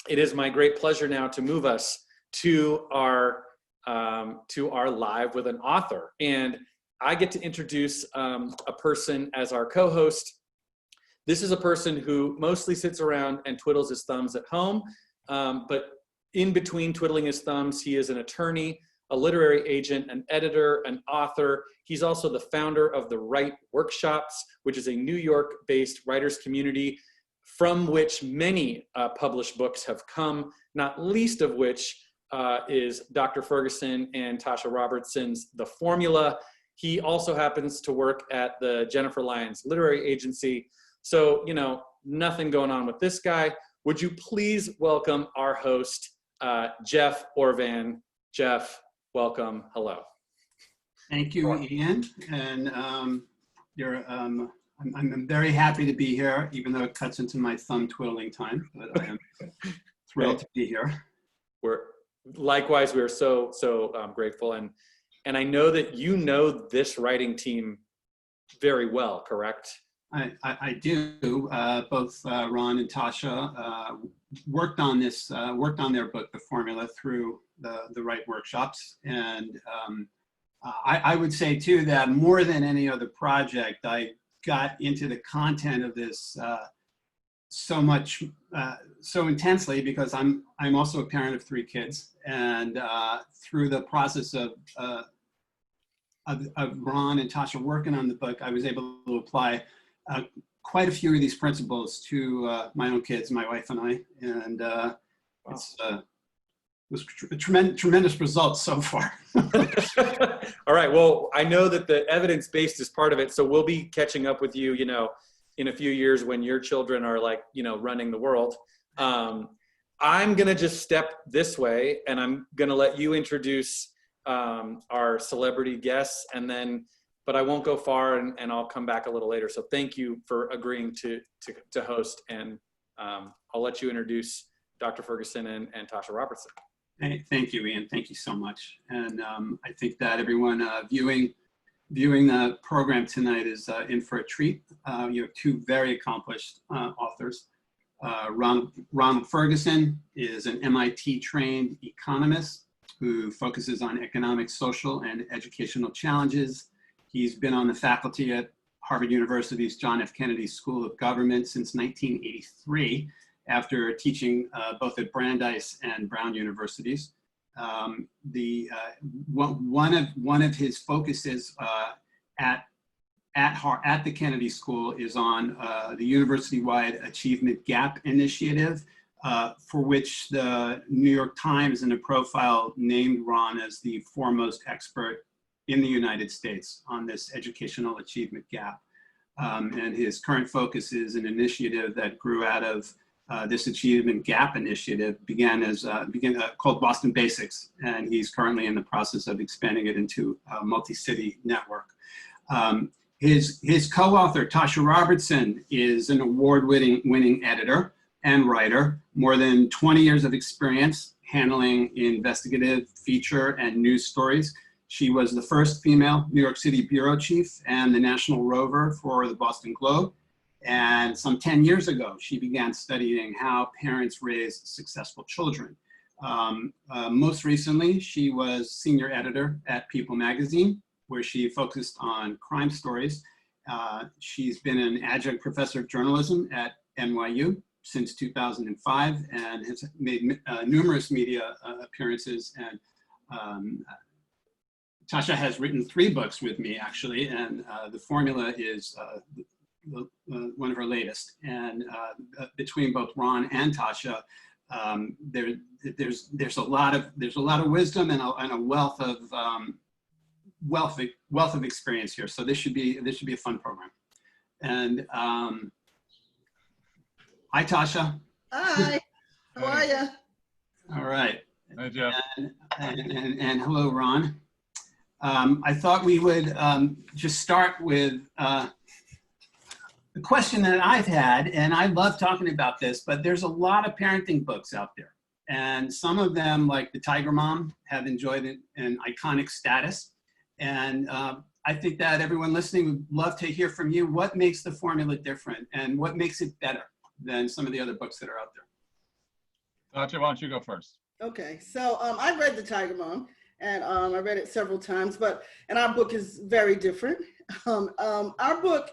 it is my great pleasure now to move us to our live with an author. And I get to introduce a person as our co-host. This is a person who mostly sits around and twiddles his thumbs at home, but in between twiddling his thumbs, he is an attorney, a literary agent, an editor, an author. He's also the founder of the Write Workshops, which is a New York-based writers community from which many published books have come, not least of which is Dr. Ferguson and Tatsha Robertson's The Formula. He also happens to work at the Jennifer Lyons Literary Agency. So, you know, nothing going on with this guy. Would you please welcome our host, Jeff Orvan. Jeff, welcome. Hello. Thank you, Ian. And I'm very happy to be here, even though it cuts into my thumb twiddling time. But I am thrilled to be here. Likewise, we are so grateful, and I know that you know this writing team very well, correct? I do. Both Ron and Tatsha worked on their book, The Formula, through the Write Workshops, and I would say too that more than any other project, I got into the content of this so intensely because I'm also a parent of 3 kids, and through the process of Ron and Tatsha working on the book, I was able to apply quite a few of these principles to my own kids, my wife and I, and it was a tremendous results so far. All right. Well, I know that the evidence-based is part of it, so we'll be catching up with you, you know, in a few years when your children are like, you know, running the world. I'm gonna just step this way, and I'm gonna let you introduce our celebrity guests, and then, but I won't go far, and I'll come back a little later. So thank you for agreeing to host, and I'll let you introduce Dr. Ferguson and Tatsha Robertson. Thank you, Ian. Thank you so much. And I think that everyone viewing the program tonight is in for a treat. You have 2 very accomplished authors. Ronald Ferguson is an MIT-trained economist who focuses on economic, social, and educational challenges. He's been on the faculty at Harvard University's John F. Kennedy School of Government since 1983, after teaching both at Brandeis and Brown universities. One of his focuses at the Kennedy School is on the university-wide Achievement Gap Initiative, for which the New York Times in a profile named Ron as the foremost expert in the United States on this educational achievement gap. And his current focus is an initiative that grew out of this Achievement Gap Initiative, called Boston Basics, and he's currently in the process of expanding it into a multi-city network. His co-author, Tatsha Robertson, is an award-winning editor and writer, more than 20 years of experience handling investigative, feature, and news stories. She was the first female New York City bureau chief and the national rover for the Boston Globe. And some 10 years ago, she began studying how parents raise successful children. Most recently, she was senior editor at People magazine, where she focused on crime stories. She's been an adjunct professor of journalism at NYU since 2005 and has made numerous media appearances. And Tatsha has written 3 books with me, actually, and The Formula is one of her latest. And between both Ron and Tatsha, there's a lot of wisdom and a wealth of experience here. So this should be a fun program. And hi, Tatsha. Hi. How are you? All right. Hi, Jeff. And hello, Ron. I thought we would just start with the question that I've had, and I love talking about this, but there's a lot of parenting books out there. And some of them, like The Tiger Mom, have enjoyed an iconic status. And I think that everyone listening would love to hear from you. What makes The Formula different, and what makes it better than some of the other books that are out there? Tatsha, why don't you go first? Okay, so I read The Tiger Mom, and I read it several times, and our book is very different. Our book,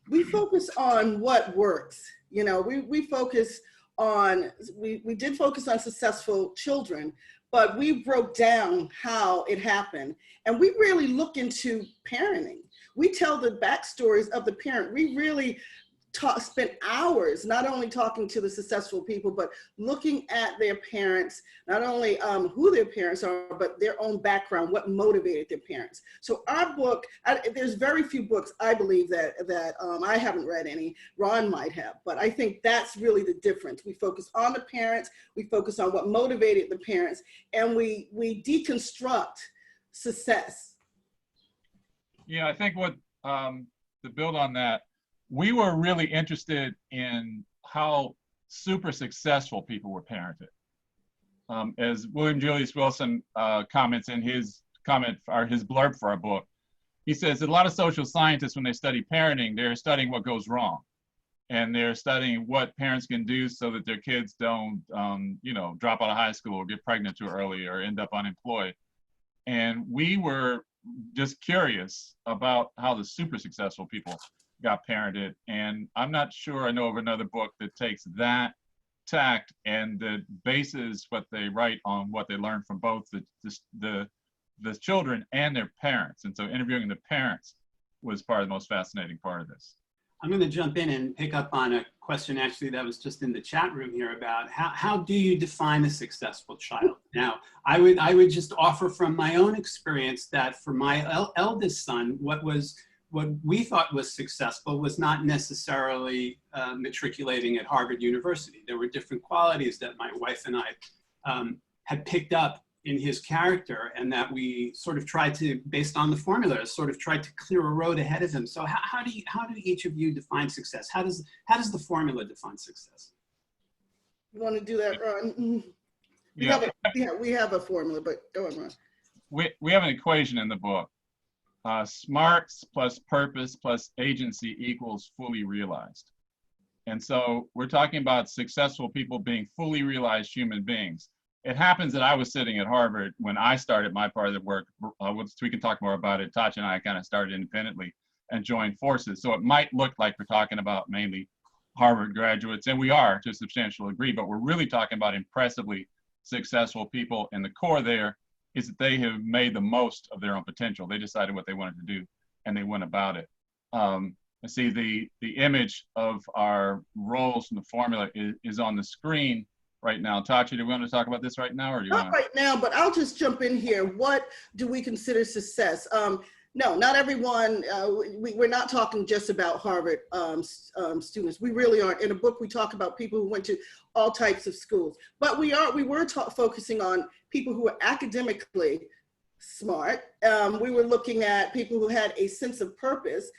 we focus on what works. You know, we focus on, we did focus on successful children, but we broke down how it happened. And we really look into parenting. We tell the backstories of the parent. We really spent hours not only talking to the successful people, but looking at their parents, not only who their parents are, but their own background, what motivated their parents. So our book, there's very few books, I believe, that I haven't read any, Ron might have, but I think that's really the difference. We focus on the parents, we focus on what motivated the parents, and we deconstruct success. Yeah, I think what, to build on that, we were really interested in how super successful people were parented. As William Julius Wilson comments in his comment, or his blurb for our book, he says that a lot of social scientists, when they study parenting, they're studying what goes wrong. And they're studying what parents can do so that their kids don't, you know, drop out of high school or get pregnant too early or end up unemployed. And we were just curious about how the super successful people got parented, and I'm not sure I know of another book that takes that tact and that bases what they write on what they learn from both the children and their parents. And so interviewing the parents was probably the most fascinating part of this. I'm going to jump in and pick up on a question actually that was just in the chat room here about how do you define a successful child? Now, I would just offer from my own experience that for my eldest son, what we thought was successful was not necessarily matriculating at Harvard University. There were different qualities that my wife and I had picked up in his character, and that we sort of tried to, based on the formula, sort of tried to clear a road ahead of him. So how do each of you define success? How does the formula define success? You want to do that, Ron? We have a formula, but go on, Ron. We have an equation in the book. Smarts plus purpose plus agency equals fully realized. And so we're talking about successful people being fully realized human beings. It happens that I was sitting at Harvard when I started my part of the work. We can talk more about it. Tatsha and I kind of started independently and joined forces. So it might look like we're talking about mainly Harvard graduates, and we are to a substantial degree, but we're really talking about impressively successful people. And the core there is that they have made the most of their own potential. They decided what they wanted to do, and they went about it. I see the image of our roles in the formula is on the screen right now. Tatsha, do we want to talk about this right now, or do you Not right now, but I'll just jump in here. What do we consider success? No, not everyone. We're not talking just about Harvard students. We really aren't. In a book, we talk about people who went to all types of schools, but we were focusing on people who are academically smart. We were looking at people who had a sense of purpose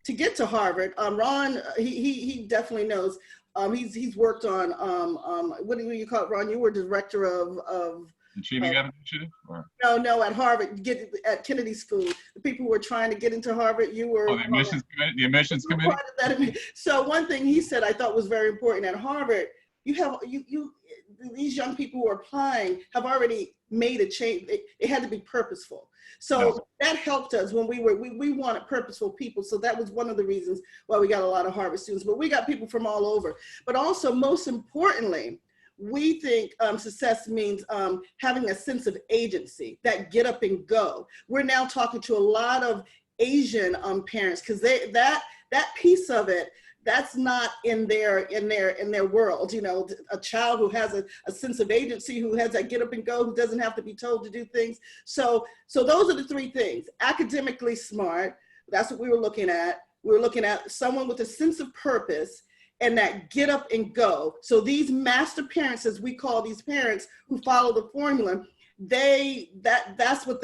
to get to Harvard. Ron, he definitely knows. He's worked on what do you call it, Ron? You were director of Achieving Initiative? No, at Harvard, at Kennedy School. The people who were trying to get into Harvard, you were. Oh, the admissions committee. The admissions committee. So one thing he said I thought was very important at Harvard. You have these young people who are applying have already made a change. It had to be purposeful. So that helped us when we wanted purposeful people. So that was one of the reasons why we got a lot of Harvard students, but we got people from all over. But also, most importantly, we think success means having a sense of agency, that get up and go. We're now talking to a lot of Asian parents because that piece of it, that's not in their world. You know, a child who has a sense of agency, who has that get up and go, who doesn't have to be told to do things. So those are the three things. Academically smart, that's what we were looking at. We were looking at someone with a sense of purpose and that get up and go. So these master parents, as we call these parents who follow the formula, that's what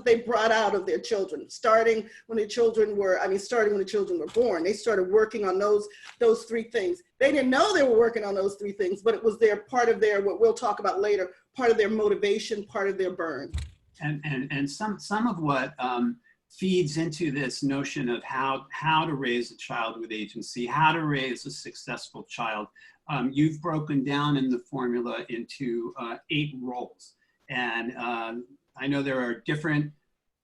they brought out of their children. Starting when the children were born, they started working on those three things. They didn't know they were working on those three things, but it was part of their, what we'll talk about later, part of their motivation, part of their burn. And some of what feeds into this notion of how to raise a child with agency, how to raise a successful child, you've broken down in the formula into 8 roles. And I know there are different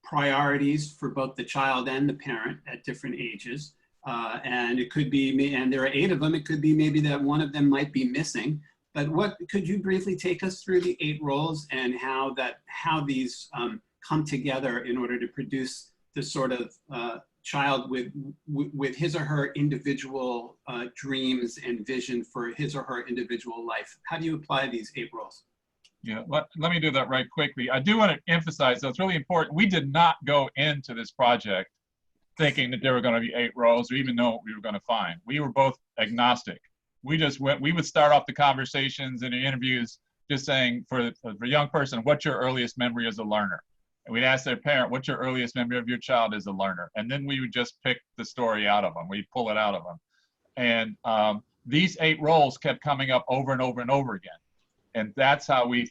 priorities for both the child and the parent at different ages. And it could be, and there are 8 of them, it could be maybe that one of them might be missing. But could you briefly take us through the 8 roles and how these come together in order to produce the sort of child with his or her individual dreams and vision for his or her individual life? How do you apply these 8 roles? Yeah, let me do that right quickly. I do want to emphasize, though, it's really important. We did not go into this project thinking that there were going to be 8 roles or even know what we were going to find. We were both agnostic. We just went, we would start off the conversations and the interviews just saying, for a young person, what's your earliest memory as a learner? And we'd ask their parent, what's your earliest memory of your child as a learner? And then we would just pick the story out of them. We'd pull it out of them. And these 8 roles kept coming up over and over and over again. And that's how we,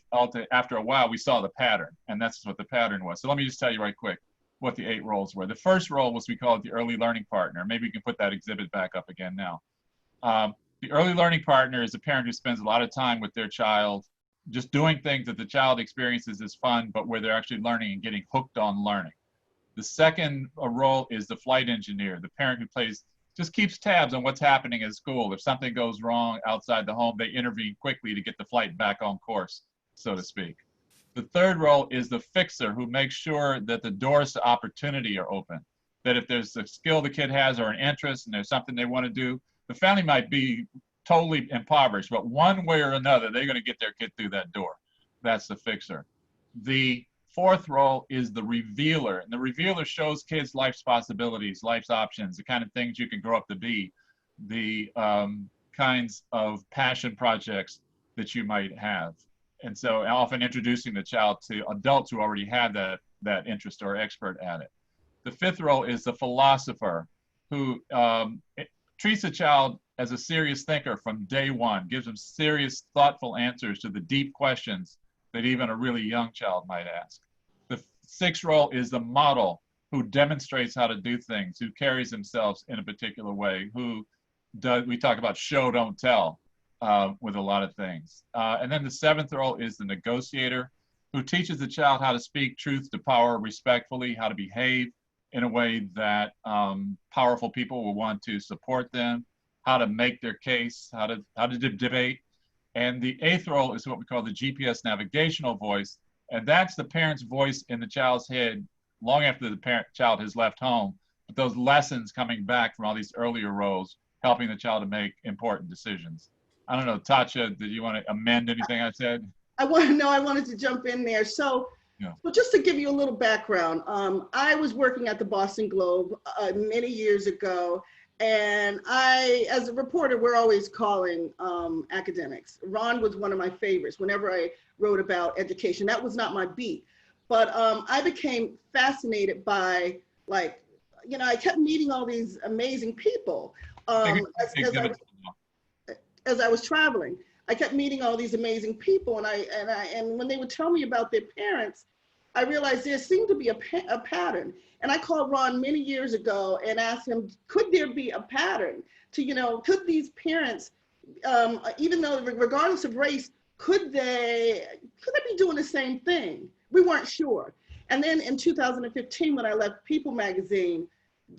after a while, we saw the pattern. And that's what the pattern was. So let me just tell you right quick what the 8 roles were. The first role was, we call it the early learning partner. Maybe we can put that exhibit back up again now. The early learning partner is a parent who spends a lot of time with their child, just doing things that the child experiences as fun, but where they're actually learning and getting hooked on learning. The second role is the flight engineer, the parent who just keeps tabs on what's happening at school. If something goes wrong outside the home, they intervene quickly to get the flight back on course, so to speak. The third role is the fixer, who makes sure that the doors to opportunity are open, that if there's a skill the kid has or an interest and there's something they want to do, the family might be totally impoverished, but one way or another, they're going to get their kid through that door. That's the fixer. The fourth role is the revealer. And the revealer shows kids life's possibilities, life's options, the kind of things you can grow up to be, the kinds of passion projects that you might have. And so often introducing the child to adults who already have that interest or are expert at it. The fifth role is the philosopher, who treats the child as a serious thinker from day one, gives them serious, thoughtful answers to the deep questions that even a really young child might ask. The sixth role is the model, who demonstrates how to do things, who carries themselves in a particular way, who does, we talk about show, don't tell with a lot of things. And then the seventh role is the negotiator, who teaches the child how to speak truth to power respectfully, how to behave in a way that powerful people will want to support them, how to make their case, how to debate. And the eighth role is what we call the GPS navigational voice. And that's the parent's voice in the child's head long after the child has left home, but those lessons coming back from all these earlier roles, helping the child to make important decisions. I don't know, Tatsha, did you want to amend anything I said? I wanted to jump in there. So just to give you a little background, I was working at the Boston Globe many years ago. And as a reporter, we're always calling academics. Ron was one of my favorites whenever I wrote about education. That was not my beat. But I became fascinated by, I kept meeting all these amazing people as I was traveling. I kept meeting all these amazing people, and when they would tell me about their parents, I realized there seemed to be a pattern. And I called Ron many years ago and asked him, could there be a pattern to, could these parents, even though regardless of race, could they be doing the same thing? We weren't sure. And then in 2015, when I left People magazine,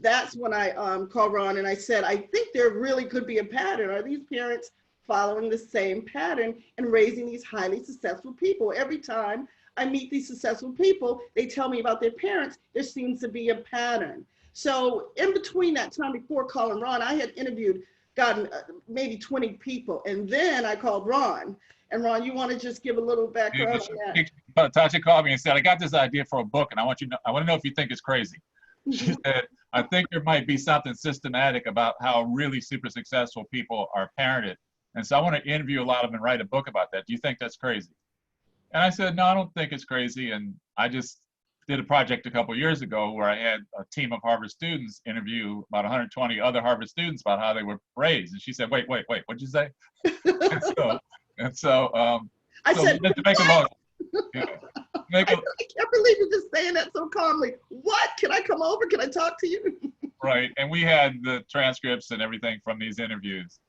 that's when I called Ron and I said, I think there really could be a pattern. Are these parents following the same pattern and raising these highly successful people? Every time I meet these successful people, they tell me about their parents, there seems to be a pattern. So in between that time before calling Ron, I had gotten maybe 20 people. And then I called Ron. And Ron, you want to just give a little background on that? Tatsha called me and said, I got this idea for a book, and I want to know if you think it's crazy. She said, I think there might be something systematic about how really super successful people are parented. And so I want to interview a lot of them and write a book about that. Do you think that's crazy? And I said, no, I don't think it's crazy. And I just did a project a couple of years ago where I had a team of Harvard students interview about 120 other Harvard students about how they were raised. And she said, wait, what'd you say? I said, to make a long, I can't believe you're just saying that so calmly. What? Can I come over? Can I talk to you? Right. And we had the transcripts and everything from these interviews.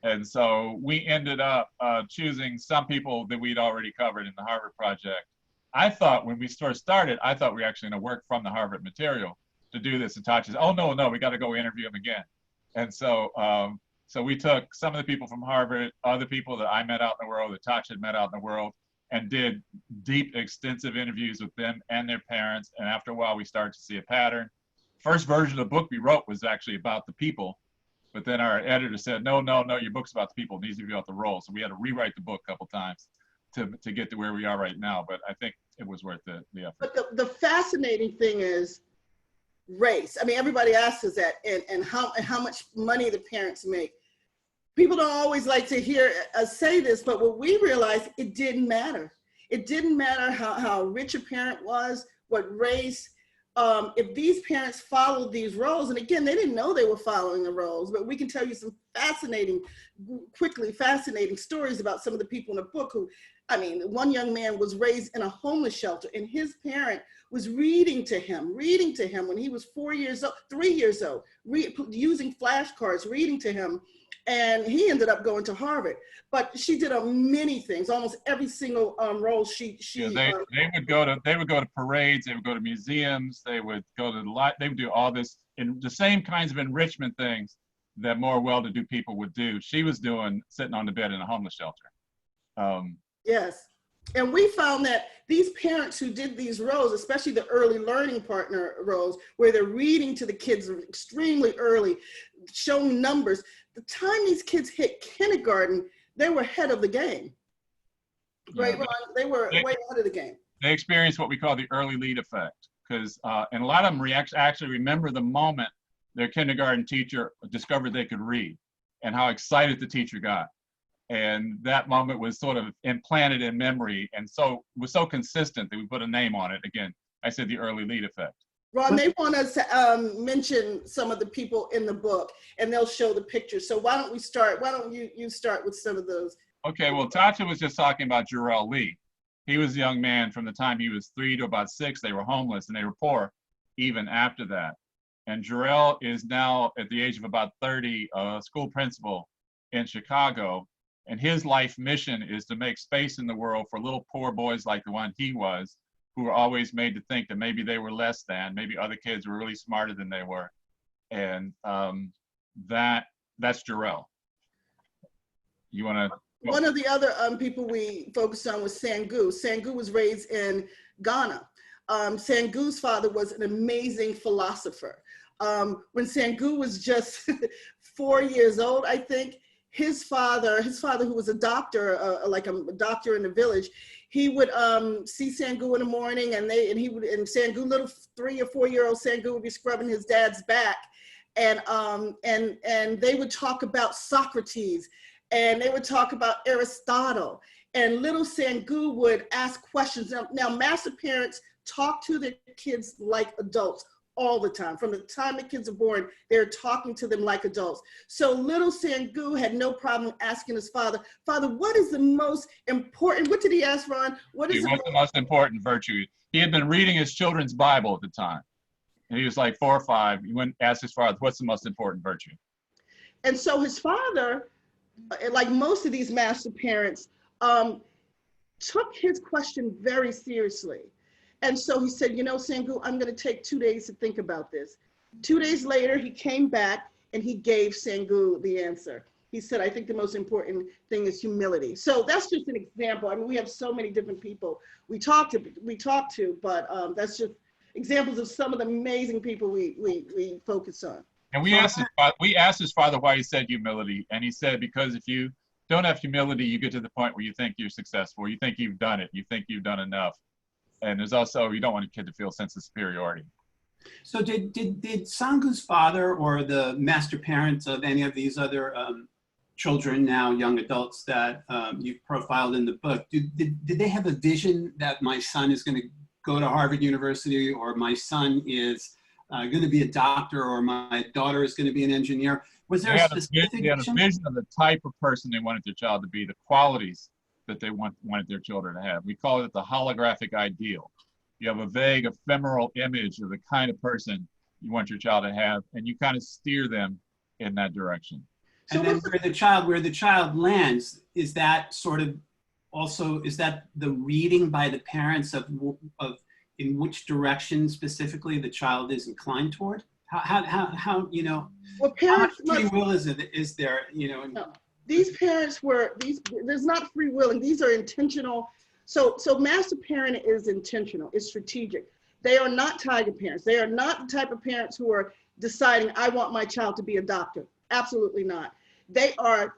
And so we ended up choosing some people that we'd already covered in the Harvard project. I thought when we first started, I thought we were actually going to work from the Harvard material to do this. And Tatshas, oh, no, we got to go interview them again. And so so we took some of the people from Harvard, other people that I met out in the world, that Tatcha had met out in the world, and did deep, extensive interviews with them and their parents. And after a while, we started to see a pattern. First version of the book we wrote was actually about the people. But then our editor said, no, your book's about the people. It needs to be about the role. So we had to rewrite the book a couple times to get to where we are right now. But I think it was worth the effort. But the fascinating thing is race. I mean, everybody asks us that, and how much money the parents make. People don't always like to hear us say this, but what we realized, it didn't matter. It didn't matter how rich a parent was, what race. If these parents followed these roles, and again, they didn't know they were following the roles, but we can tell you some fascinating stories about some of the people in the book who, I mean, one young man was raised in a homeless shelter, and his parent was reading to him when he was 3 years old, using flashcards, reading to him. And he ended up going to Harvard. But she did many things, almost every single role they would go to parades, they would go to museums, they would go to they would do all this in the same kinds of enrichment things that more well-to-do people would do. She was doing sitting on the bed in a homeless shelter. Yes. And we found that these parents who did these roles, especially the early learning partner roles, where they're reading to the kids extremely early, showing numbers, the time these kids hit kindergarten, they were ahead of the game. Right, Ron? They were way ahead of the game. They experienced what we call the early lead effect, because and a lot of them actually remember the moment their kindergarten teacher discovered they could read and how excited the teacher got. And that moment was sort of implanted in memory, and so was so consistent that we put a name on it. Again, I said the early lead effect. Ron, they want us to mention some of the people in the book, and they'll show the pictures. So why don't we start? Why don't you start with some of those? Okay, well, Tatsha was just talking about Jarrell Lee. He was a young man from the time he was 3 to about 6. They were homeless and they were poor even after that. And Jarrell is now, at the age of about 30, a school principal in Chicago. And his life mission is to make space in the world for little poor boys like the one he was, who were always made to think that maybe they were less than, maybe other kids were really smarter than they were. And that's Jarrell. You want to? One of the other people we focused on was Sangu. Sangu was raised in Ghana. Sangu's father was an amazing philosopher. When Sangu was just 4 years old, I think, his father, who was a doctor, like a doctor in the village, he would see Sangu in the morning, and Sangu, little 3 or 4 year old Sangu, would be scrubbing his dad's back, and they would talk about Socrates, and they would talk about Aristotle, and little Sangu would ask questions. Now master parents talk to their kids like adults all the time. From the time the kids are born, they're talking to them like adults. So little Sangu had no problem asking his father, what is the most important, what did he ask, Ron? What's the most important virtue? He had been reading his children's Bible at the time. And he was like 4 or 5. He went and asked his father, what's the most important virtue? And so his father, like most of these master parents, took his question very seriously. And so he said, Sangu, I'm going to take 2 days to think about this. 2 days later, he came back and he gave Sangu the answer. He said, I think the most important thing is humility. So that's just an example. I mean, we have so many different people we talk to, but that's just examples of some of the amazing people we focus on. And we asked his father why he said humility. And he said, because if you don't have humility, you get to the point where you think you're successful. You think you've done it. You think you've done enough. And there's also, you don't want a kid to feel a sense of superiority. So did Sangu's father or the master parents of any of these other children, now young adults, that you've profiled in the book, did they have a vision that my son is going to go to Harvard University, or my son is going to be a doctor, or my daughter is going to be an engineer? Was there a specific vision? They had a vision of the type of person they wanted their child to be, the qualities that they wanted their children to have. We call it the holographic ideal. You have a vague, ephemeral image of the kind of person you want your child to have, and you kind of steer them in that direction. And then where the child lands, is that sort of also, is that the reading by the parents of in which direction specifically the child is inclined toward? How you know, Well, how much parents free must, will is there, you know? no, these parents were, there's not free willing, these are intentional. So master parent is intentional, it's strategic. They are not tiger parents. They are not the type of parents who are deciding, I want my child to be a doctor. Absolutely not. They are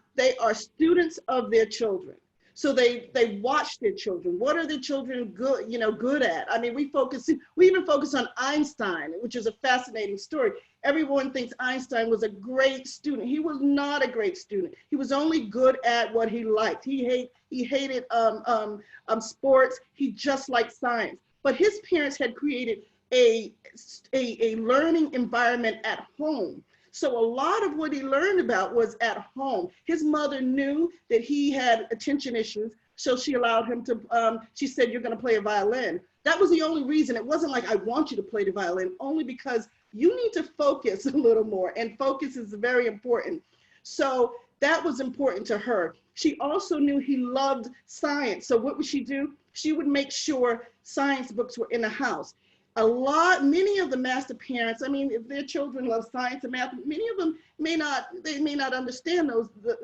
students of their children. So they watch their children. What are their children good at? I mean, we even focus on Einstein, which is a fascinating story. Everyone thinks Einstein was a great student. He was not a great student. He was only good at what he liked. He hated sports. He just liked science. But his parents had created a learning environment at home. So a lot of what he learned about was at home. His mother knew that he had attention issues, so she allowed him to, she said, you're gonna play a violin. That was the only reason. It wasn't like, I want you to play the violin, only because you need to focus a little more, and focus is very important. So that was important to her. She also knew he loved science. So what would she do? She would make sure science books were in the house. Many of the master parents, I mean, if their children love science and math, many of them may not understand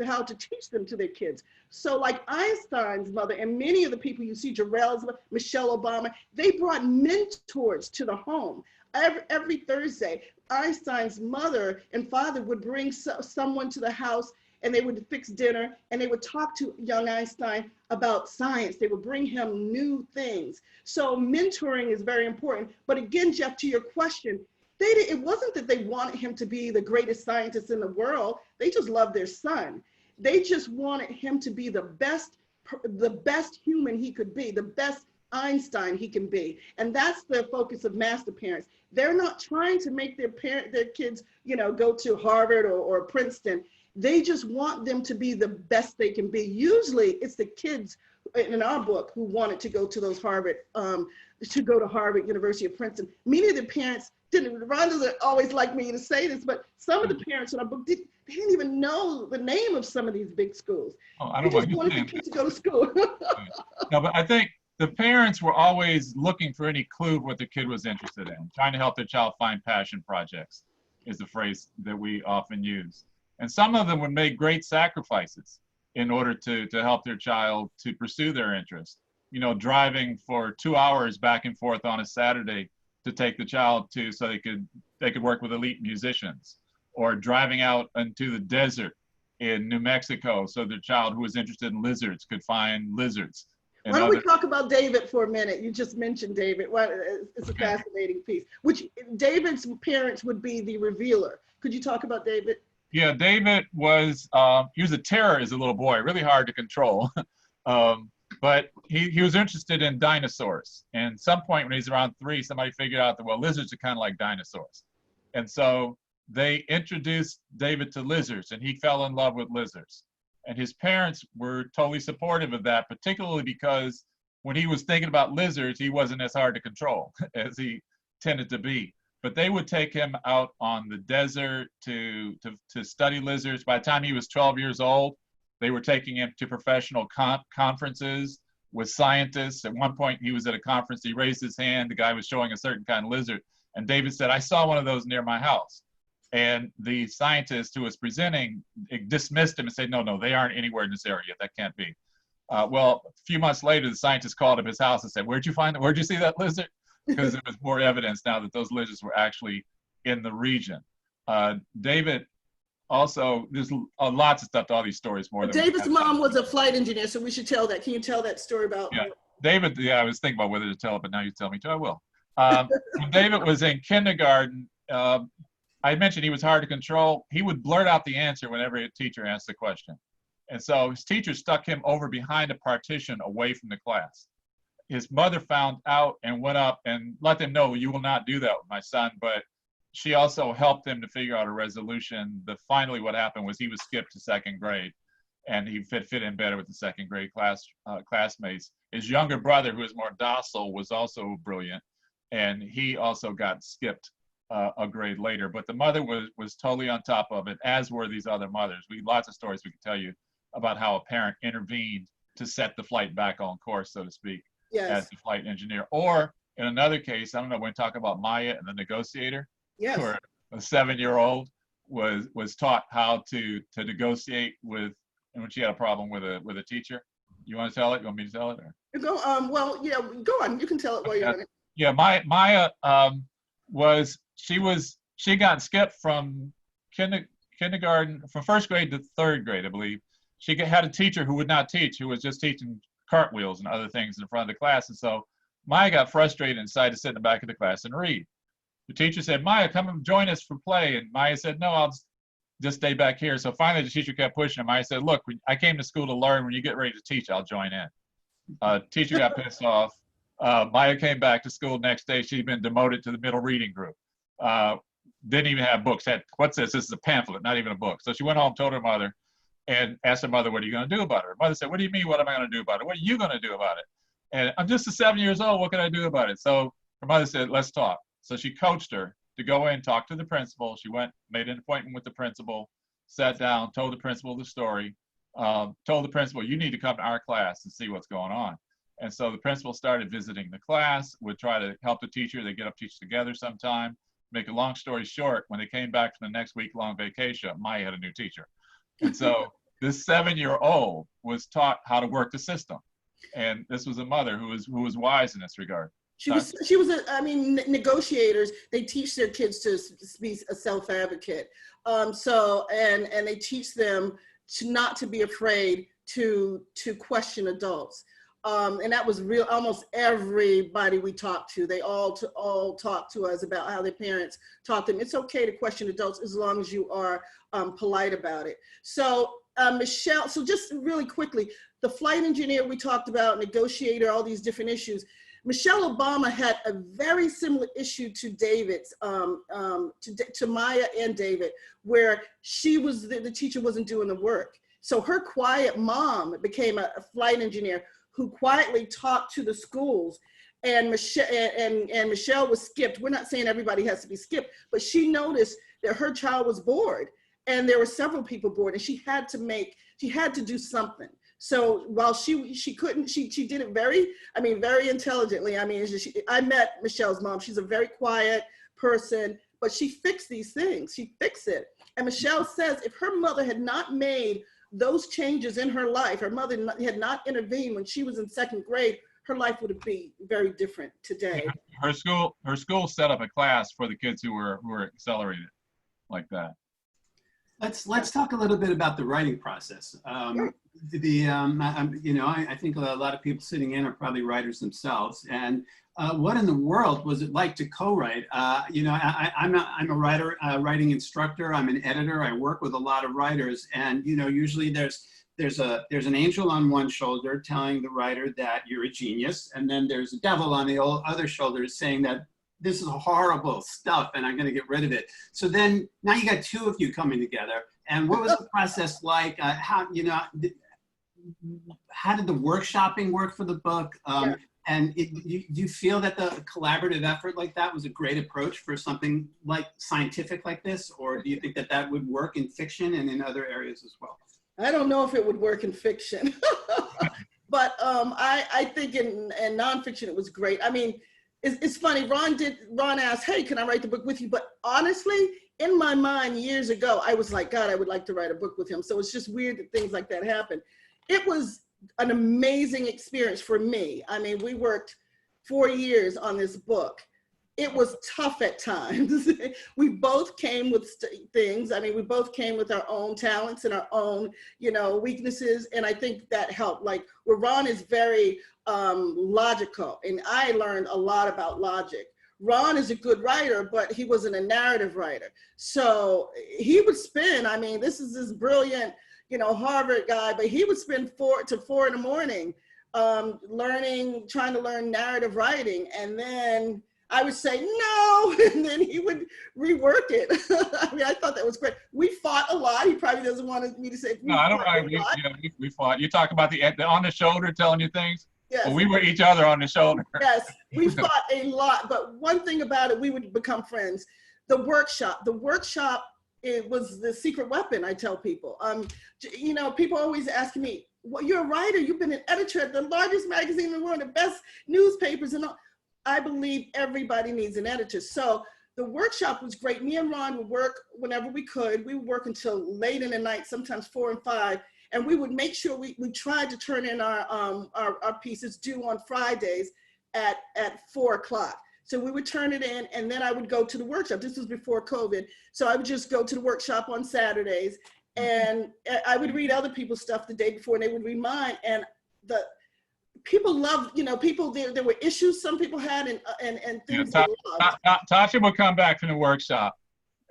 how to teach them to their kids. So like Einstein's mother and many of the people you see, Jarrell's, Michelle Obama, they brought mentors to the home. Every Thursday, Einstein's mother and father would bring someone to the house, and they would fix dinner, and they would talk to young Einstein about science. They would bring him new things. So mentoring is very important. But again, Jeff, to your question, it wasn't that they wanted him to be the greatest scientist in the world. They just loved their son. They just wanted him to be the best human he could be, the best Einstein he can be. And that's the focus of master parents. They're not trying to make their kids, go to Harvard or Princeton. They just want them to be the best they can be. Usually it's the kids in our book who wanted to go to those Harvard, University of Princeton. Many of the parents didn't. Ron doesn't always like me to say this, but some of the parents in our book didn't even know the name of some of these big schools. Oh, I don't They just wanted the kids to go to school. No, but I think the parents were always looking for any clue of what their kid was interested in. Trying to help their child find passion projects is the phrase that we often use. And some of them would make great sacrifices in order to help their child to pursue their interest. Driving for 2 hours back and forth on a Saturday to take the child so they could work with elite musicians, or driving out into the desert in New Mexico so their child who was interested in lizards could find lizards. Why don't we talk about David for a minute? You just mentioned David. It's a fascinating piece, which David's parents would be the revealer. Could you talk about David? Yeah, David was, he was a terror as a little boy, really hard to control. But he was interested in dinosaurs. And at some point when he was around 3, somebody figured out that, well, lizards are kind of like dinosaurs. And so they introduced David to lizards, and he fell in love with lizards. And his parents were totally supportive of that, particularly because when he was thinking about lizards, he wasn't as hard to control as he tended to be. But they would take him out on the desert to study lizards. By the time he was 12 years old, they were taking him to professional conferences with scientists. At one point, he was at a conference, he raised his hand, the guy was showing a certain kind of lizard, and David said, I saw one of those near my house. And the scientist who was presenting dismissed him and said, no, they aren't anywhere in this area, that can't be. Well, a few months later, the scientist called up his house and said, where'd you see that lizard? Because there was more evidence now that those lizards were actually in the region. David also, there's lots of stuff to all these stories more. David's mom was a flight engineer, so we should tell that. Can you tell that story about? Yeah, David, I was thinking about whether to tell it, but now you tell me to, I will. When David was in kindergarten, I mentioned he was hard to control. He would blurt out the answer whenever a teacher asked the question. And so his teacher stuck him over behind a partition away from the class. His mother found out and went up and let them know, you will not do that with my son. But she also helped him to figure out a resolution. Finally what happened was he was skipped to 2nd grade, and he fit in better with the 2nd grade classmates. His younger brother, who was more docile, was also brilliant, and he also got skipped a grade later. But the mother was totally on top of it, as were these other mothers. Lots of stories we could tell you about how a parent intervened to set the flight back on course, so to speak, Yes. as the flight engineer. Or in another case, I don't know, when we talk about Maya and the negotiator, Yes. where a 7-year-old was taught how to negotiate with, and when she had a problem with a teacher. You want to tell it? You want me to tell it? Or? Go. Well, yeah. Go on. You can tell it while you're on it. Yeah. Maya she got skipped from kindergarten, from first grade to third grade, I believe. She had a teacher who would not teach, who was just teaching cartwheels and other things in front of the class. And so Maya got frustrated and decided to sit in the back of the class and read. The teacher said, Maya, come and join us for play. And Maya said, no, I'll just stay back here. So finally the teacher kept pushing him. I said, look, I came to school to learn. When you get ready to teach, I'll join in. Teacher got pissed off. Maya came back to school next day. She'd been demoted to the middle reading group. Didn't even have books. What's this? This is a pamphlet, not even a book. So she went home, told her mother, and asked her mother, what are you going to do about it? Her mother said, what do you mean, what am I going to do about it? What are you going to do about it? And I'm just 7 years old. What can I do about it? So her mother said, let's talk. So she coached her to go in, talk to the principal. She went, made an appointment with the principal, sat down, told the principal the story, told the principal, you need to come to our class and see what's going on. And so the principal started visiting the class, would try to help the teacher. They get up, teach together sometime. Make a long story short, when they came back from the next week-long vacation, Maya had a new teacher. And so this 7-year-old was taught how to work the system. And this was a mother who was wise in this regard. She was negotiators, they teach their kids to be a self-advocate. And they teach them not to be afraid to question adults. And that was real. Almost everybody we talked to, they all talked to us about how their parents taught them. It's okay to question adults as long as you are polite about it. So Michelle, so just really quickly, the flight engineer we talked about, negotiator, all these different issues. Michelle Obama had a very similar issue to David's, to Maya and David, where the teacher wasn't doing the work. So her quiet mom became a flight engineer who quietly talked to the schools, and Michelle was skipped. We're not saying everybody has to be skipped, but she noticed that her child was bored, and there were several people bored, and she had to do something. So while she did it very intelligently. I met Michelle's mom. She's a very quiet person, but she fixed these things. She fixed it. And Michelle says if her mother had not made those changes in her life, her mother had not intervened when she was in second grade, her life would be very different today. Her school set up a class for the kids who were accelerated like that. Let's talk a little bit about the writing process. Sure. I think a lot of people sitting in are probably writers themselves. And what in the world was it like to co-write? I'm a writer, writing instructor. I'm an editor. I work with a lot of writers, and usually there's an angel on one shoulder telling the writer that you're a genius, and then there's a devil on the other shoulder saying that this is horrible stuff and I'm going to get rid of it. So then now you got two of you coming together. And what was the process like? How did the workshopping work for the book? Yeah. And do you feel that the collaborative effort like that was a great approach for something like scientific like this? Or do you think that would work in fiction and in other areas as well? I don't know if it would work in fiction, but I think in nonfiction it was great. I mean, it's funny, Ron asked, hey, can I write the book with you? But honestly, in my mind years ago, I was like, God, I would like to write a book with him. So it's just weird that things like that happen. It was an amazing experience for me. I mean, we worked 4 years on this book. It was tough at times. We both came with things. I mean, we both came with our own talents and our own, weaknesses. And I think that helped. Like, where Ron is very logical, and I learned a lot about logic. Ron is a good writer, but he wasn't a narrative writer. So he would spend, this is this brilliant, Harvard guy, but he would spend 4 to 4 in the morning trying to learn narrative writing. And then I would say, no, and then he would rework it. I thought that was great. We fought a lot. He probably doesn't want me to say. No, I don't mind. We fought. You talk about the on the shoulder telling you things? Yes. Well, we were each other on the shoulder. Yes, we fought a lot. But one thing about it, we would become friends. The workshop, it was the secret weapon, I tell people. You know, people always ask me, well, you're a writer, you've been an editor at the largest magazine in the world, the best newspapers and all. I believe everybody needs an editor. So the workshop was great. Me and Ron would work whenever we could. We would work until late in the night, sometimes 4 and 5. And we would make sure we tried to turn in our pieces due on Fridays at 4 o'clock. So we would turn it in, and then I would go to the workshop. This was before COVID. So I would just go to the workshop on Saturdays, and I would read other people's stuff the day before, and they would read mine. And the people loved, you know, people, there were issues some people had and things they loved. Tasha would come back from the workshop,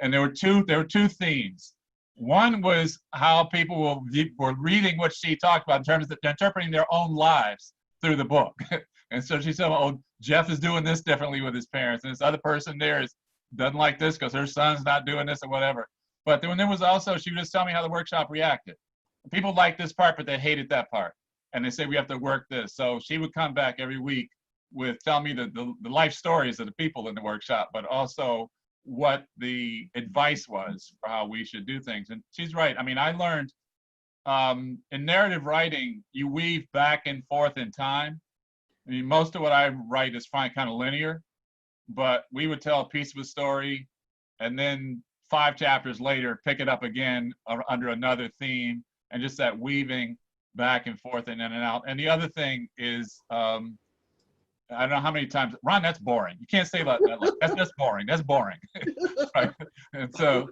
and there were two themes. One was how people were reading what she talked about in terms of interpreting their own lives through the book. And so she said, oh, Jeff is doing this differently with his parents, and this other person there doesn't like this because her son's not doing this or whatever. But then there was also, she would just tell me how the workshop reacted. People liked this part, but they hated that part. And they say, we have to work this. So she would come back every week with telling me the life stories of the people in the workshop, but also what the advice was for how we should do things. And she's right. I mean, I learned in narrative writing, you weave back and forth in time. I mean, most of what I write is kind of linear, but we would tell a piece of a story and then 5 chapters later, pick it up again under another theme, and just that weaving back and forth and in and out. And the other thing is, I don't know how many times, Ron, that's boring. You can't say that. That's just boring. That's boring. Right? And so,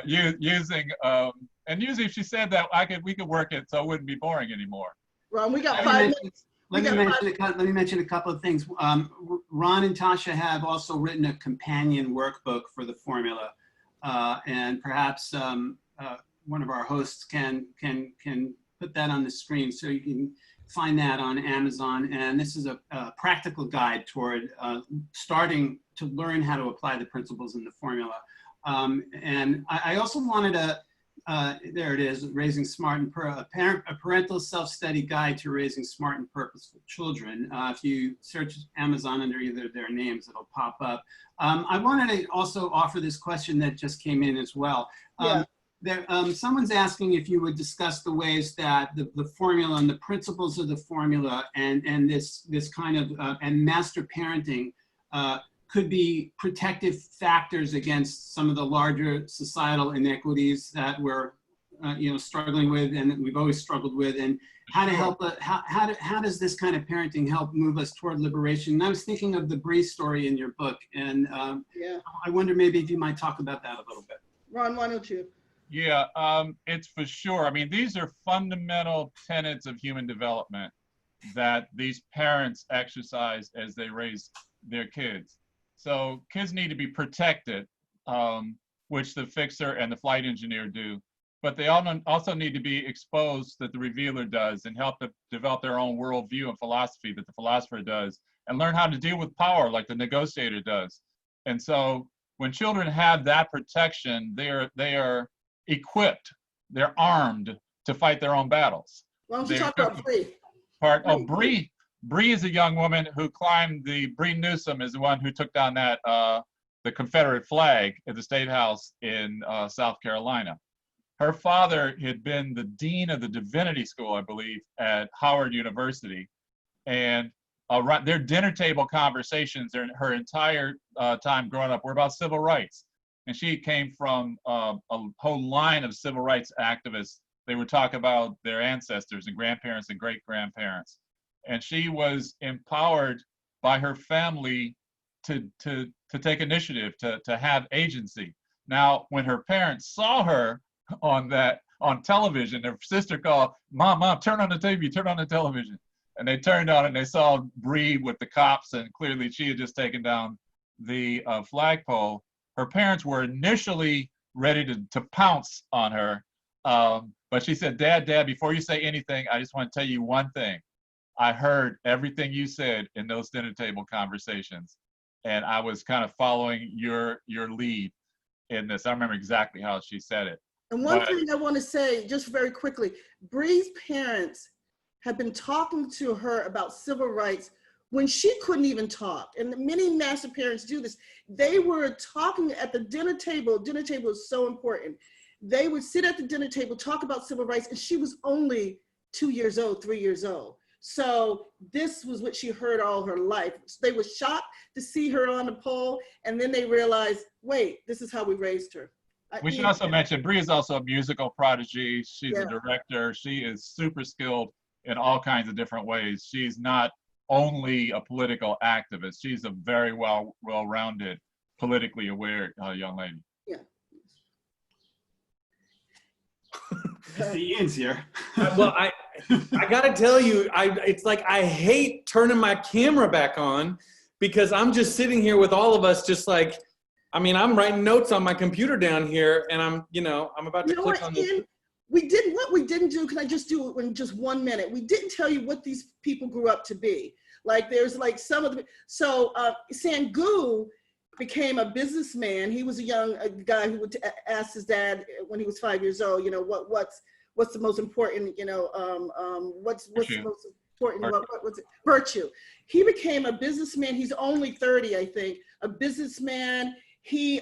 using, and usually if she said that, we could work it so it wouldn't be boring anymore. Ron, we got 5 minutes. Let me mention a couple of things. Ron and Tasha have also written a companion workbook for the formula, and perhaps one of our hosts can put that on the screen so you can find that on Amazon. And this is a practical guide toward starting to learn how to apply the principles in the formula. And I also wanted to. There it is, Raising Smart and a parental self-study guide to raising smart and purposeful children. If you search Amazon under either of their names, it'll pop up. I wanted to also offer this question that just came in as well. Someone's asking if you would discuss the ways that the formula and the principles of the formula and this kind of and master parenting could be protective factors against some of the larger societal inequities that we're, struggling with, and we've always struggled with, and how to help. How does this kind of parenting help move us toward liberation? And I was thinking of the Brie story in your book, and I wonder maybe if you might talk about that a little bit. Ron, why don't you? Yeah, it's for sure. I mean, these are fundamental tenets of human development that these parents exercise as they raise their kids. So kids need to be protected, which the fixer and the flight engineer do, but they also need to be exposed that the revealer does, and help to develop their own worldview and philosophy that the philosopher does, and learn how to deal with power like the negotiator does. And so when children have that protection, they are equipped, they're armed to fight their own battles. Why don't you talk about Brie? Brie is a young woman who climbed Brie Newsome is the one who took down the Confederate flag at the State House in South Carolina. Her father had been the dean of the divinity school, I believe, at Howard University. And their dinner table conversations her entire time growing up were about civil rights. And she came from a whole line of civil rights activists. They would talk about their ancestors and grandparents and great-grandparents. And she was empowered by her family to take initiative, to have agency. Now, when her parents saw her on television, their sister called, Mom, turn on the TV, turn on the television. And they turned on it and they saw Brie with the cops, and clearly she had just taken down the flagpole. Her parents were initially ready to pounce on her. But she said, Dad, before you say anything, I just want to tell you one thing. I heard everything you said in those dinner table conversations, and I was kind of following your lead in this. I remember exactly how she said it. And one thing I want to say, just very quickly, Brie's parents have been talking to her about civil rights when she couldn't even talk, and many master parents do this, they were talking at the dinner table. Dinner table is so important. They would sit at the dinner table, talk about civil rights, and she was only 2 years old, 3 years old. So this was what she heard all her life. They were shocked to see her on the pole, and then they realized, wait, this is how we raised her. We should also mention Brie is also a musical prodigy. She's Yeah. a director. She is super skilled in all kinds of different ways. She's not only a political activist. She's a very well-rounded, politically aware young lady. Yeah. The ends here. Well, I gotta tell you, it's like I hate turning my camera back on because I'm just sitting here with all of us, just like, I mean, I'm writing notes on my computer down here, and I'm about to click on this. Ian, we didn't do, can I just do it in just 1 minute? We didn't tell you what these people grew up to be. Like there's like some of the, so Sangu became a businessman. He was a young guy who would ask his dad when he was 5 years old, what's the most important, what's the most important, what's it? Virtue. He became a businessman. He's only 30, I think, a businessman. He's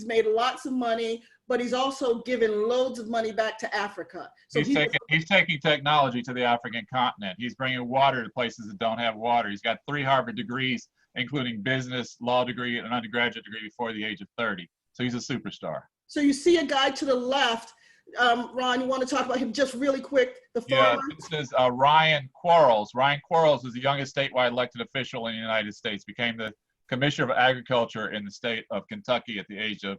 made lots of money, but he's also given loads of money back to Africa. So he's taking technology to the African continent. He's bringing water to places that don't have water. He's got 3 Harvard degrees, including business, law degree, and an undergraduate degree before the age of 30. So he's a superstar. So you see a guy to the left, Ron, you want to talk about him just really quick? The farmer? Yeah, this is Ryan Quarles. Ryan Quarles is the youngest statewide elected official in the United States, became the Commissioner of Agriculture in the state of Kentucky at the age of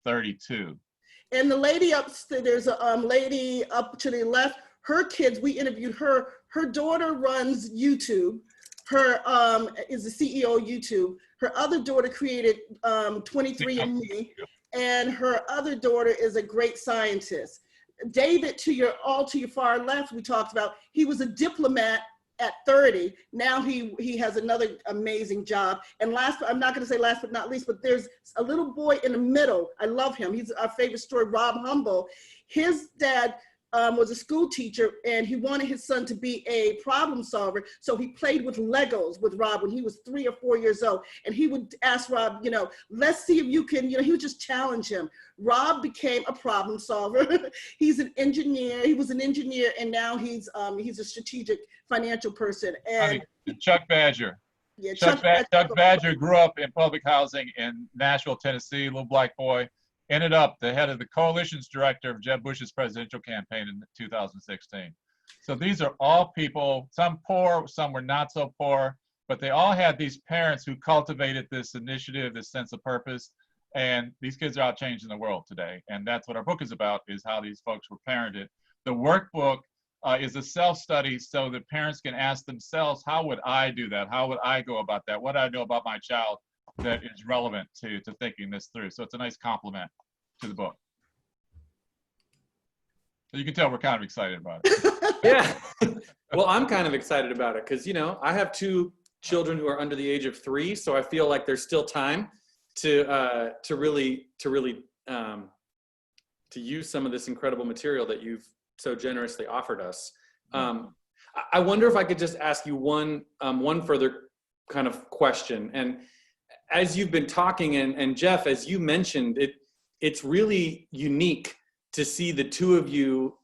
32. And the lady there's a lady up to the left, her kids, we interviewed her. Her daughter runs YouTube. Her is the CEO of YouTube. Her other daughter created 23andMe, and her other daughter is a great scientist. David, to your far left, we talked about, he was a diplomat at 30. Now he has another amazing job. And I'm not going to say last but not least, but there's a little boy in the middle. I love him. He's our favorite story, Rob Humble. His dad was a school teacher, and he wanted his son to be a problem solver. So he played with Legos with Rob when he was 3 or 4 years old. And he would ask Rob, let's see if you can, he would just challenge him. Rob became a problem solver. He's an engineer. He was an engineer, and now he's a strategic financial person. And Chuck Badger. Yeah, Chuck Badger grew up in public housing in Nashville, Tennessee, little black boy. Ended up the head of the coalitions director of Jeb Bush's presidential campaign in 2016. So these are all people, some poor, some were not so poor, but they all had these parents who cultivated this initiative, this sense of purpose, and these kids are out changing the world today. And that's what our book is about, is how these folks were parented. The workbook is a self-study so that parents can ask themselves, how would I do that? How would I go about that? What do I know about my child that is relevant to thinking this through? So it's a nice compliment to the book. So you can tell we're kind of excited about it. Yeah. Well, I'm kind of excited about it because, I have 2 children who are under the age of 3, so I feel like there's still time to really use some of this incredible material that you've so generously offered us. I wonder if I could just ask you one further kind of question. And as you've been talking, and Jeff, as you mentioned, it's really unique to see the 2 of you,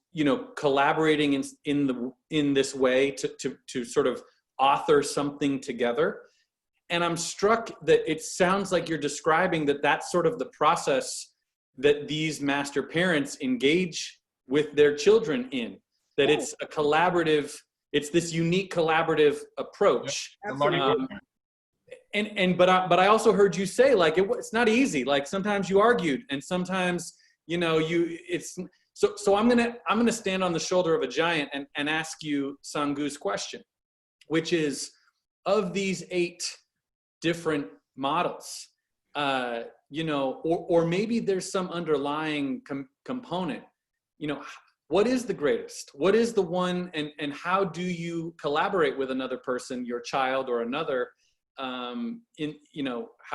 collaborating in this way to sort of author something together. And I'm struck that it sounds like you're describing that's sort of the process that these master parents engage with their children in, that it's a collaborative, it's this unique collaborative approach. But I also heard you say, like, it's not easy. Like sometimes you argued, and sometimes, so I'm gonna stand on the shoulder of a giant and ask you Sangu's question, which is, of these 8 different models, or maybe there's some underlying component, what is the greatest? What is the one, and how do you collaborate with another person, your child or another, how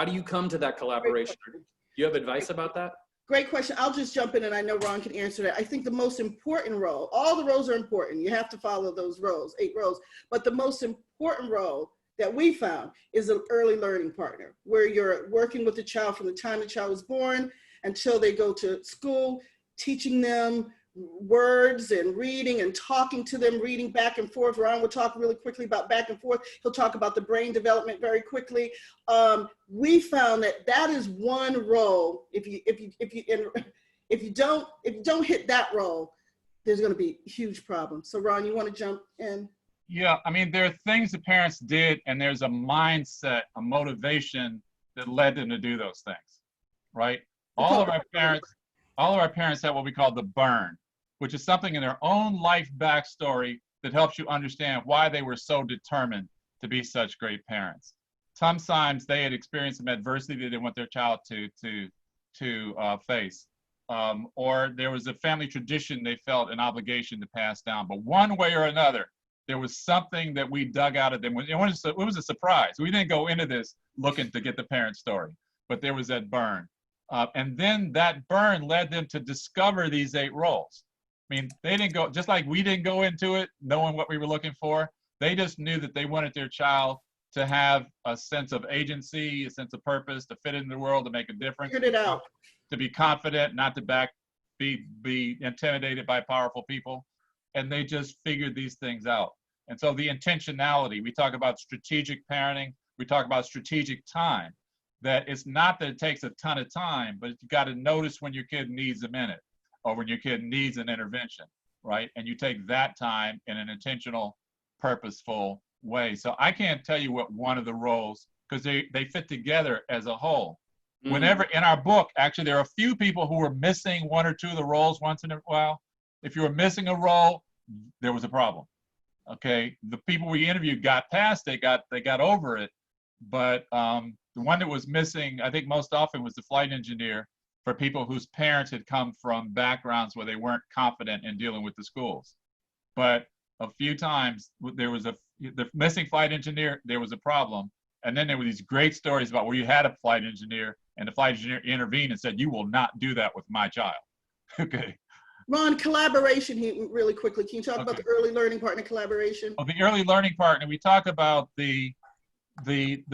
do you come to that collaboration? Do you have advice about that? Great question. I'll just jump in, and I know Ron can answer that. I think the most important role, all the roles are important. You have to follow those roles, 8 roles. But the most important role that we found is an early learning partner, where you're working with the child from the time the child was born until they go to school, teaching them words and reading and talking to them, reading back and forth. Ron will talk really quickly about back and forth. He'll talk about the brain development very quickly. We found that that is one role. If you don't hit that role, there's going to be huge problems. So Ron, you want to jump in? Yeah, I mean, there are things the parents did, and there's a mindset, a motivation that led them to do those things, right? All of our parents have what we call the burn, which is something in their own life backstory that helps you understand why they were so determined to be such great parents. Sometimes they had experienced some adversity they didn't want their child to face. Or there was a family tradition they felt an obligation to pass down. But one way or another, there was something that we dug out of them. It was a surprise. We didn't go into this looking to get the parent story, but there was that burn. And then that burn led them to discover these 8 roles. I mean, they didn't go, just like we didn't go into it knowing what we were looking for. They just knew that they wanted their child to have a sense of agency, a sense of purpose, to fit in the world, to make a difference. Figured it out. To be confident, not to be intimidated by powerful people. And they just figured these things out. And so the intentionality, we talk about strategic parenting, we talk about strategic time, that it's not that it takes a ton of time, but you got to notice when your kid needs a minute or when your kid needs an intervention, right? And you take that time in an intentional, purposeful way. So I can't tell you what one of the roles, because they fit together as a whole. Whenever in our book, actually, there are a few people who were missing 1 or 2 of the roles once in a while. If you were missing a role, there was a problem. Okay, the people we interviewed got past it, they got over it, but the one that was missing, I think most often, was the flight engineer, for people whose parents had come from backgrounds where they weren't confident in dealing with the schools. But a few times there was the missing flight engineer, there was a problem. And then there were these great stories about where you had a flight engineer and the flight engineer intervened and said, "You will not do that with my child." Okay. Ron, collaboration, really quickly. Can you talk about the early learning partner collaboration? Oh, the early learning partner, we talk about the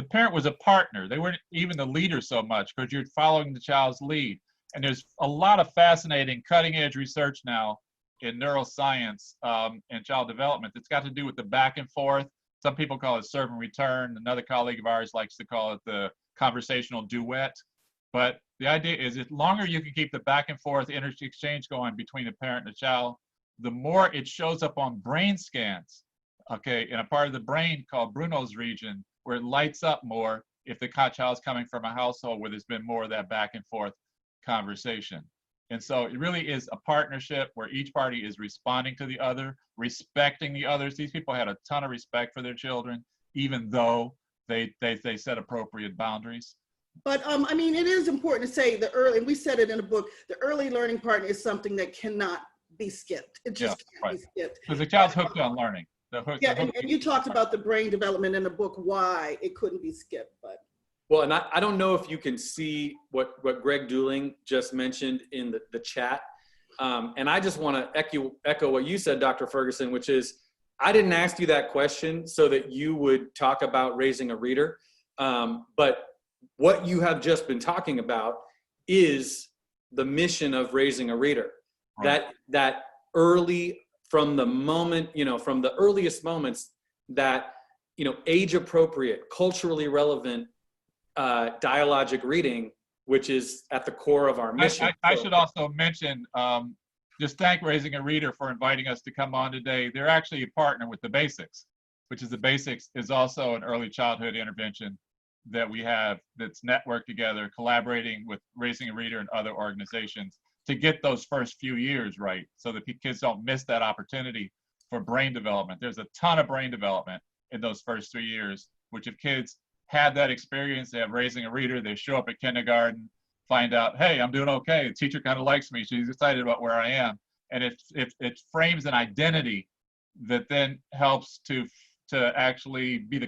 parent was a partner. They weren't even the leader so much, because you're following the child's lead. And there's a lot of fascinating cutting edge research now in neuroscience and child development that's got to do with the back and forth. Some people call it serve and return. Another colleague of ours likes to call it the conversational duet. But the idea is, the longer you can keep the back and forth exchange going between the parent and the child, the more it shows up on brain scans, okay, in a part of the brain called Bruno's region, where it lights up more if the child's coming from a household where there's been more of that back and forth conversation. And so it really is a partnership where each party is responding to the other, respecting the others. These people had a ton of respect for their children, even though they set appropriate boundaries. But I mean, it is important to say and we said it in the book, the early learning partner is something that cannot be skipped. It just can't be skipped. Because the child's hooked on learning. And you talked about the brain development in the book, why it couldn't be skipped. But well, and I don't know if you can see what Greg Dooling just mentioned in the chat. And I just want to echo what you said, Dr. Ferguson, which is, I didn't ask you that question so that you would talk about raising a reader. But what you have just been talking about is the mission of raising a reader. Right. That early, from the moment, from the earliest moments, that, age appropriate, culturally relevant dialogic reading, which is at the core of our mission. I should also mention, just thank Raising a Reader for inviting us to come on today. They're actually a partner with the Basics, which is the Basics is also an early childhood intervention that we have that's networked together, collaborating with Raising a Reader and other organizations to get those first few years right, so that kids don't miss that opportunity for brain development. There's a ton of brain development in those first 3 years, which if kids have that experience, they have Raising a Reader, they show up at kindergarten, find out, hey, I'm doing okay, the teacher kind of likes me, she's excited about where I am. And it frames an identity that then helps to actually be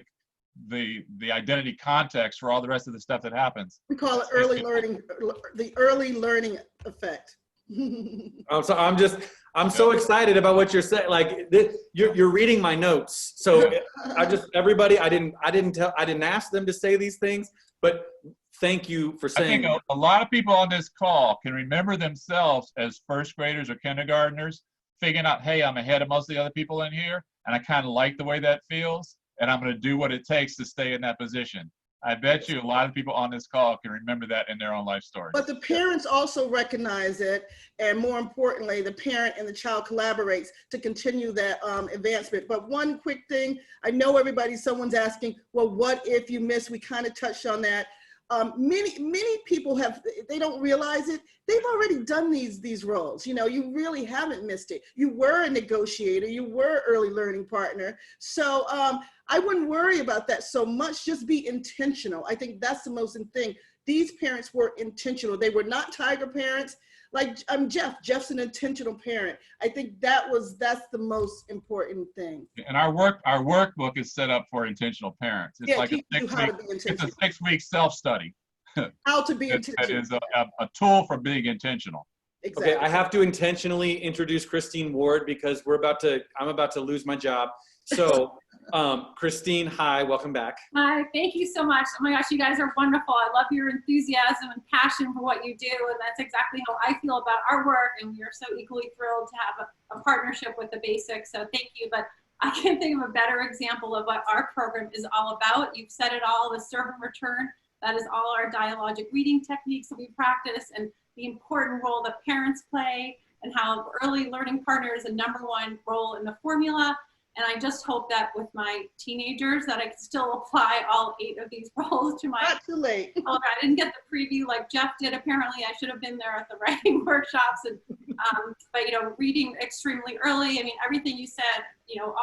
the identity context for all the rest of the stuff that happens. We call it early learning, the early learning effect. I'm so excited about what you're saying. Like you're reading my notes. So everybody, I didn't ask them to say these things, but thank you for saying. I think a lot of people on this call can remember themselves as first graders or kindergartners, figuring out, hey, I'm ahead of most of the other people in here, and I kind of like the way that feels, and I'm going to do what it takes to stay in that position. I bet you a lot of people on this call can remember that in their own life story. But the parents also recognize it, and more importantly, the parent and the child collaborates to continue that advancement. But one quick thing, I know someone's asking, well, what if you miss? We kind of touched on that. Many people they don't realize it. They've already done these roles. You know, you really haven't missed it. You were a negotiator, you were early learning partner. So I wouldn't worry about that so much. Just be intentional. I think that's the most important thing. These parents were intentional. They were not tiger parents. Like Jeff's an intentional parent. I think that's the most important thing. And our workbook is set up for intentional parents. It's like a 6-week self-study. How to be intentional. That is a tool for being intentional. Exactly. Okay, I have to intentionally introduce Christine Ward because I'm about to lose my job. So Christine, hi, welcome back. Hi, thank you so much. Oh my gosh, you guys are wonderful. I love your enthusiasm and passion for what you do, and that's exactly how I feel about our work, and we are so equally thrilled to have a partnership with the Basics, so thank you. But I can't think of a better example of what our program is all about. You've said it all, the serve and return. That is all our dialogic reading techniques that we practice, and the important role that parents play, and how early learning partner is the #1 role in the formula. And I just hope that with my teenagers that I can still apply all 8 of these roles to my. Not too late. I didn't get the preview like Jeff did. Apparently, I should have been there at the writing workshops. And but reading extremely early. I mean, everything you said.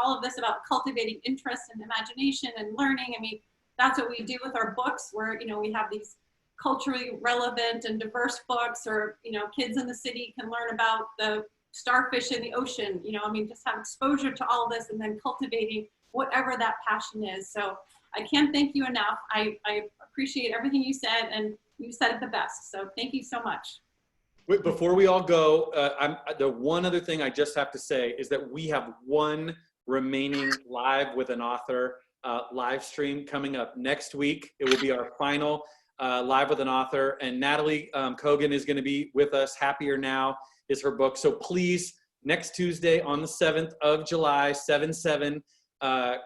All of this about cultivating interest and imagination and learning. I mean, that's what we do with our books. Where we have these culturally relevant and diverse books, or kids in the city can learn about the starfish in the ocean, just have exposure to all of this, and then cultivating whatever that passion is. So I can't thank you enough. I appreciate everything you said, and you said it the best. So thank you so much. Wait, before we all go, the one other thing I just have to say is that we have one remaining Live with an Author live stream coming up next week. It will be our final Live with an Author, and Natalie Kogan is going to be with us. Happier Now is her book. So please, next Tuesday on the 7th of July, 7/7,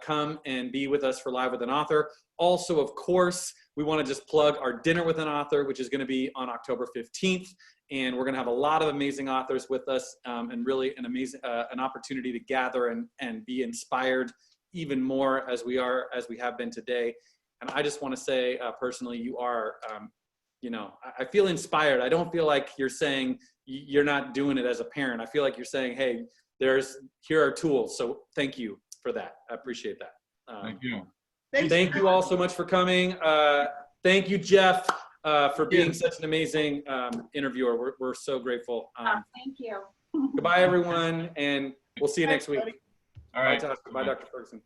come and be with us for Live with an Author. Also, of course, we want to just plug our Dinner with an Author, which is going to be on October 15th. And we're going to have a lot of amazing authors with us, and really an opportunity to gather and be inspired even more as we have been today. And I just want to say personally, you are, I feel inspired. I don't feel like you're saying you're not doing it as a parent. I feel like you're saying, hey, here are tools. So thank you for that. I appreciate that. Thank you. Thank you all so much for coming. Thank you, Jeff, for being such an amazing interviewer. We're so grateful. Thank you. Goodbye, everyone, and we'll see you next week. All right. Bye, Dr. Ferguson.